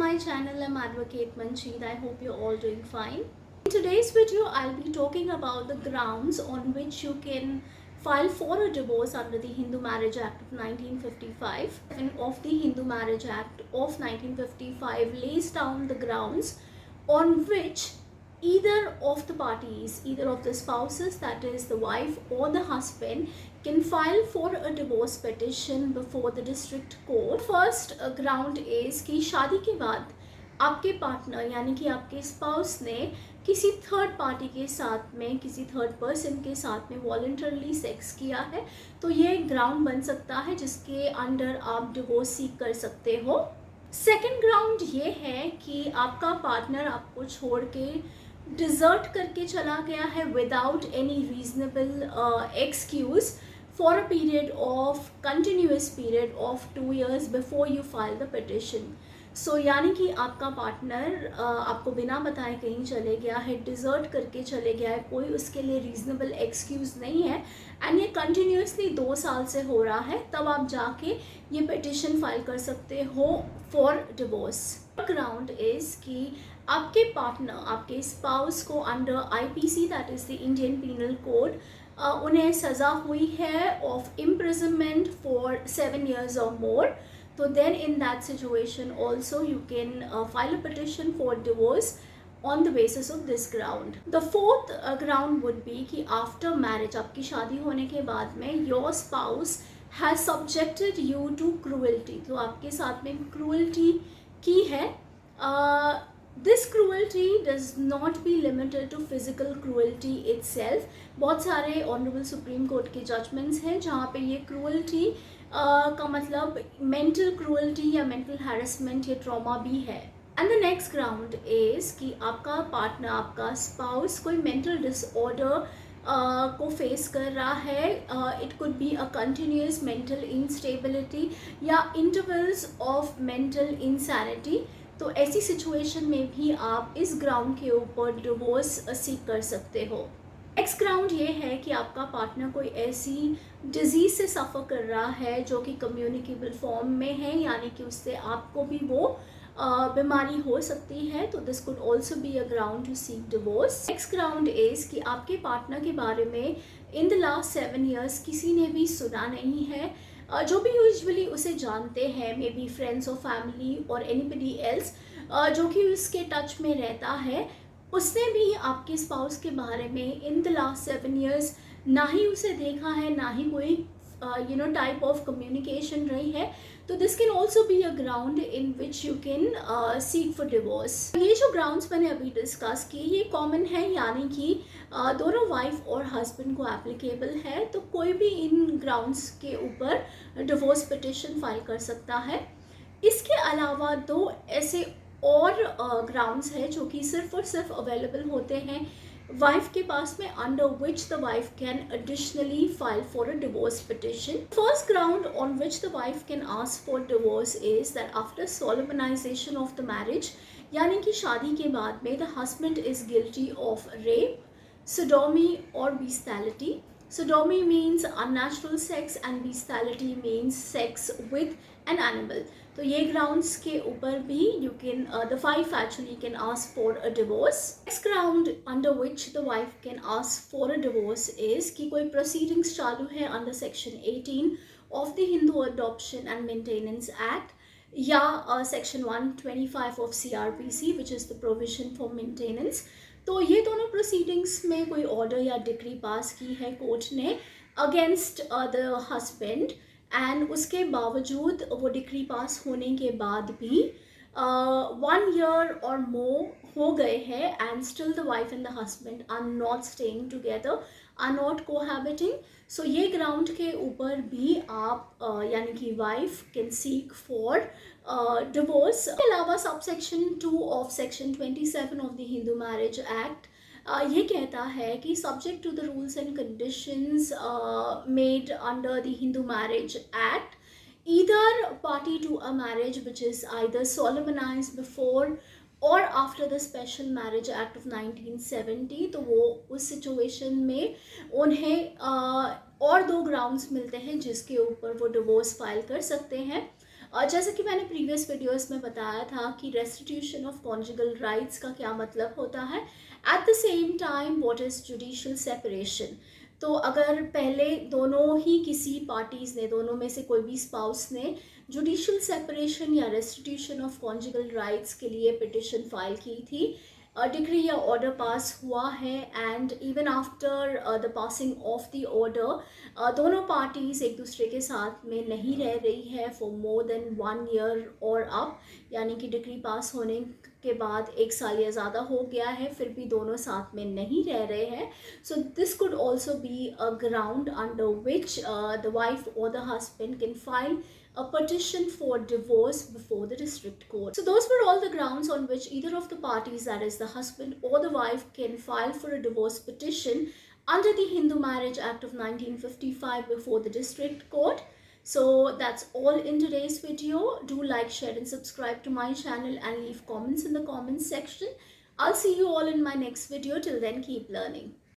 my channel. I'm Advocate Manjeet. I hope you're all doing fine. In today's video, I'll be talking about the grounds on which you can file for a divorce under the Hindu Marriage Act of 1955. And of the Hindu Marriage Act of 1955 lays down the grounds on which either of the parties, either of the spouses, that is the wife or the husband, can file for a divorce petition before the district court. First ground is कि शादी के बाद आपके partner यानी कि आपके spouse ने किसी थर्ड पार्टी के साथ में, किसी थर्ड पर्सन के साथ में वॉलंटरली सेक्स किया है, तो ये एक ग्राउंड बन सकता है जिसके अंडर आप डिवोर्स सीक कर सकते हो। सेकेंड ग्राउंड ये है कि आपका पार्टनर आपको छोड़ के डिजर्ट करके चला गया है without any reasonable excuse for a period of continuous period of 2 years before you file the petition. So यानी कि आपका पार्टनर आपको बिना बताए कहीं चले गया है, डिजर्ट करके चले गया है, कोई उसके लिए रीजनेबल एक्सक्यूज नहीं है एंड ये कंटिन्यूसली 2 साल से हो रहा है, तब आप जाके ये पिटिशन फाइल कर सकते हो फॉर डिवोर्स। ग्राउंड इज कि आपके पार्टनर, आपके स्पाउस को under IPC that is the Indian penal code उन्हें सज़ा हुई है of imprisonment for 7 years or more. So then in that situation also you can file a petition for divorce on the basis of this ground. The fourth ground would be कि after marriage, आपकी शादी होने के बाद में your spouse has subjected you to cruelty, तो आपके साथ में cruelty की है। This cruelty does not be limited to physical cruelty itself. बहुत सारे ऑनरेबल सुप्रीम कोर्ट के जजमेंट्स हैं जहाँ पे ये cruelty का मतलब मेंटल क्रूअल्टी या मेंटल हैरेसमेंट या ट्रॉमा भी है। And the next ground is कि आपका पार्टनर, आपका स्पाउस कोई मेंटल डिसऑर्डर को फेस कर रहा है। It could be a continuous mental instability या इंटरवल्स ऑफ मेंटल इंसैनिटी, तो ऐसी सिचुएशन में भी आप इस ग्राउंड के ऊपर डिवोर्स सीक कर सकते हो। नेक्स्ट ग्राउंड ये है कि आपका पार्टनर कोई ऐसी डिजीज़ से सफ़र कर रहा है जो कि कम्युनिकेबल फॉर्म में है, यानी कि उससे आपको भी वो बीमारी हो सकती है, तो this could also be a ground to seek divorce. Next ground is कि आपके पार्टनर के बारे में इन द लास्ट 7 years किसी ने भी सुना नहीं है। जो भी यूजुअली उसे जानते हैं, मे बी फ्रेंड्स और फैमिली और एनीबडी एल्स जो कि उसके टच में रहता है, उसने भी आपके स्पाउस के बारे में इन द लास्ट 7 years ना ही उसे देखा है, ना ही कोई टाइप ऑफ कम्युनिकेशन रही है, तो this can also be a ground in which you can seek for divorce. ये जो ग्राउंड्स मैंने अभी डिस्कस किए ये कॉमन है, यानी कि दोनों वाइफ और हस्बैंड को एप्लीकेबल है, तो कोई भी इन ग्राउंड्स के ऊपर डिवोर्स पिटिशन फाइल कर सकता है। इसके अलावा 2 ऐसे और ग्राउंड्स है जो कि सिर्फ और सिर्फ अवेलेबल होते हैं वाइफ के पास में, under which the wife can additionally file for a divorce petition. First ground on which the wife can ask for divorce is that after solemnisation of the marriage, यानी कि शादी के बाद में the husband is guilty of rape, sodomy or bestiality. Sodomy means unnatural sex and bestiality means sex with an animal. तो ये grounds के ऊपर भी you can the wife actually can ask for a divorce. Next ground under which the wife can ask for a divorce is कि कोई proceedings चालू है under section 18 of the Hindu Adoption and Maintenance Act या section 125 of CRPC which is the provision for maintenance. तो ये दोनों proceedings में कोई ऑर्डर या डिक्री पास की है कोर्ट ने अगेंस्ट द हस्बैंड, एंड उसके बावजूद वो डिक्री पास होने के बाद भी 1 year और मोर हो गए हैं and still the wife and the husband are not staying together, are not cohabiting. So ये ग्राउंड के ऊपर भी आप यानी कि wife can seek for divorce. इसके अलावा subsection 2 of section 27 of the Hindu marriage act ये कहता है कि subject to the rules and conditions made under the Hindu marriage act, either party to a marriage which is either solemnized before और after the special marriage act of 1970, तो वो उस situation में उन्हें और 2 ग्राउंड्स मिलते हैं जिसके ऊपर वो डिवोर्स फाइल कर सकते हैं। जैसे कि मैंने प्रीवियस वीडियोस में बताया था कि रेस्टिट्यूशन ऑफ कॉन्जुगल राइट्स का क्या मतलब होता है, at the same time what is judicial separation. तो अगर पहले दोनों ही किसी पार्टीज़ ने, दोनों में से कोई भी स्पाउस ने जुडिशियल सेपरेशन या रेस्टिट्यूशन ऑफ कॉन्जुगल राइट्स के लिए पिटिशन फाइल की थी, डिक्री या ऑर्डर पास हुआ है, and even after the passing of the order दोनों पार्टीज़ एक दूसरे के साथ में नहीं रह रही है फॉर मोर देन 1 ईयर और अप, यानी कि डिक्री पास होने के बाद 1 साल या ज़्यादा हो गया है, फिर भी दोनों साथ में नहीं रह रहे हैं. So this could also be a ground under which the wife और the husband can file a petition for divorce before the district court. So those were all the grounds on which either of the parties, that is the husband or the wife, can file for a divorce petition under the Hindu Marriage Act of 1955 before the district court. So that's all in today's video. Do like, share and subscribe to my channel and leave comments in the comments section. I'll see you all in my next video. Till then, keep learning.